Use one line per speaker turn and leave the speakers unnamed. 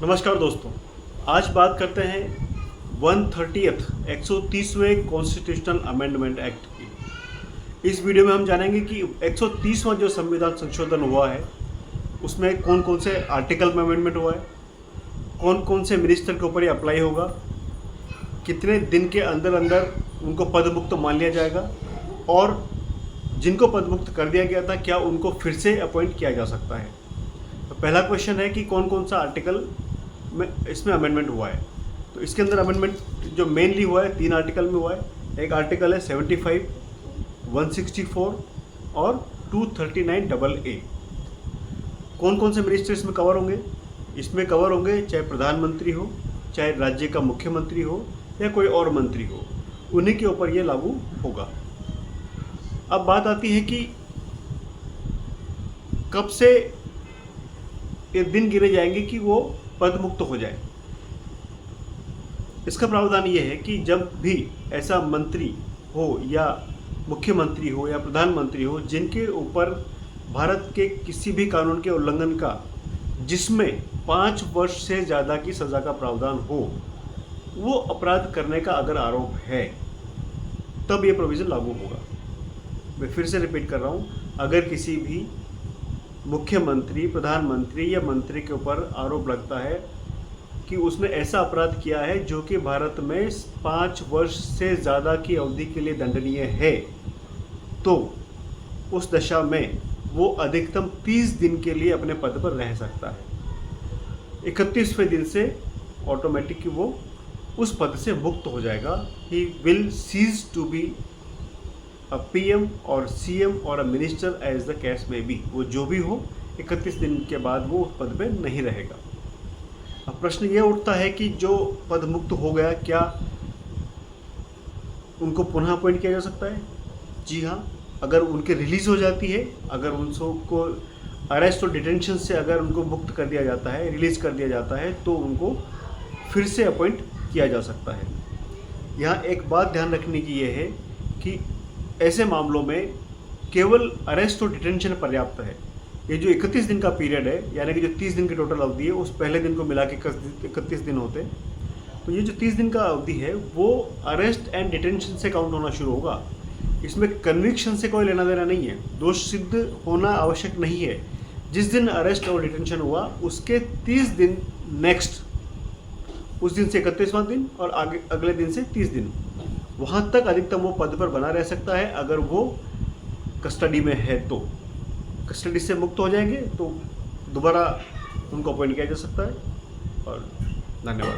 नमस्कार दोस्तों, आज बात करते हैं 130वें कॉन्स्टिट्यूशनल अमेंडमेंट एक्ट की। इस वीडियो में हम जानेंगे कि 130वां जो संविधान संशोधन हुआ है उसमें कौन कौन से आर्टिकल में अमेंडमेंट हुआ है, कौन कौन से मिनिस्टर के ऊपर ये अप्लाई होगा, कितने दिन के अंदर अंदर उनको पदमुक्त मान लिया जाएगा और जिनको पदमुक्त कर दिया गया था क्या उनको फिर से अपॉइंट किया जा सकता है। तो पहला क्वेश्चन है कि कौन कौन सा आर्टिकल में इसमें अमेंडमेंट हुआ है। तो इसके अंदर अमेंडमेंट जो मेनली हुआ है 3 आर्टिकल में हुआ है। एक आर्टिकल है 75, 164 और 239AA। कौन कौन से मिनिस्टर इसमें कवर होंगे? इसमें कवर होंगे चाहे प्रधानमंत्री हो, चाहे राज्य का मुख्यमंत्री हो या कोई और मंत्री हो, उन्हीं के ऊपर ये लागू होगा। अब बात आती है कि कब से ये दिन गिने जाएंगे कि वो पद मुक्त हो जाए। इसका प्रावधान ये है कि जब भी ऐसा मंत्री हो या मुख्यमंत्री हो या प्रधानमंत्री हो जिनके ऊपर भारत के किसी भी कानून के उल्लंघन का जिसमें 5 वर्ष से ज़्यादा की सज़ा का प्रावधान हो, वो अपराध करने का अगर आरोप है तब ये प्रोविज़न लागू होगा। मैं फिर से रिपीट कर रहा हूँ, अगर किसी भी मुख्यमंत्री, प्रधानमंत्री या मंत्री के ऊपर आरोप लगता है कि उसने ऐसा अपराध किया है जो कि भारत में 5 वर्ष से ज़्यादा की अवधि के लिए दंडनीय है, तो उस दशा में वो अधिकतम 30 दिन के लिए अपने पद पर रह सकता है। 31वें दिन से ऑटोमेटिक वो उस पद से मुक्त हो जाएगा। He will cease to be a PM और CM और a minister as the case में बी। वो जो भी हो 31 दिन के बाद वो उस पद पे नहीं रहेगा। अब प्रश्न ये उठता है कि जो पद मुक्त हो गया क्या उनको पुनः अपॉइंट किया जा सकता है? जी हाँ, अगर उनके रिलीज़ हो जाती है, अगर उनको अरेस्ट और डिटेंशन से अगर उनको मुक्त कर दिया जाता है, रिलीज़ कर दिया जाता है, तो उनको फिर से अपॉइंट किया जा सकता है। यहाँ एक बात ध्यान रखने की ये है कि ऐसे मामलों में केवल अरेस्ट और डिटेंशन पर्याप्त है। ये जो 31 दिन का पीरियड है, यानी कि जो 30 दिन की टोटल अवधि है, उस पहले दिन को मिला के 31 दिन होते, तो ये जो 30 दिन का अवधि है वो अरेस्ट एंड डिटेंशन से काउंट होना शुरू होगा। इसमें कन्विक्शन से कोई लेना देना नहीं है, दोष सिद्ध होना आवश्यक नहीं है। जिस दिन अरेस्ट और डिटेंशन हुआ उसके 30 दिन नेक्स्ट, उस दिन से 31वां दिन और आगे अगले दिन से 30 दिन, वहाँ तक अधिकतम वो पद पर बना रह सकता है। अगर वो कस्टडी में है तो कस्टडी से मुक्त हो जाएंगे तो दोबारा उनको अपॉइंट किया जा सकता है। और धन्यवाद।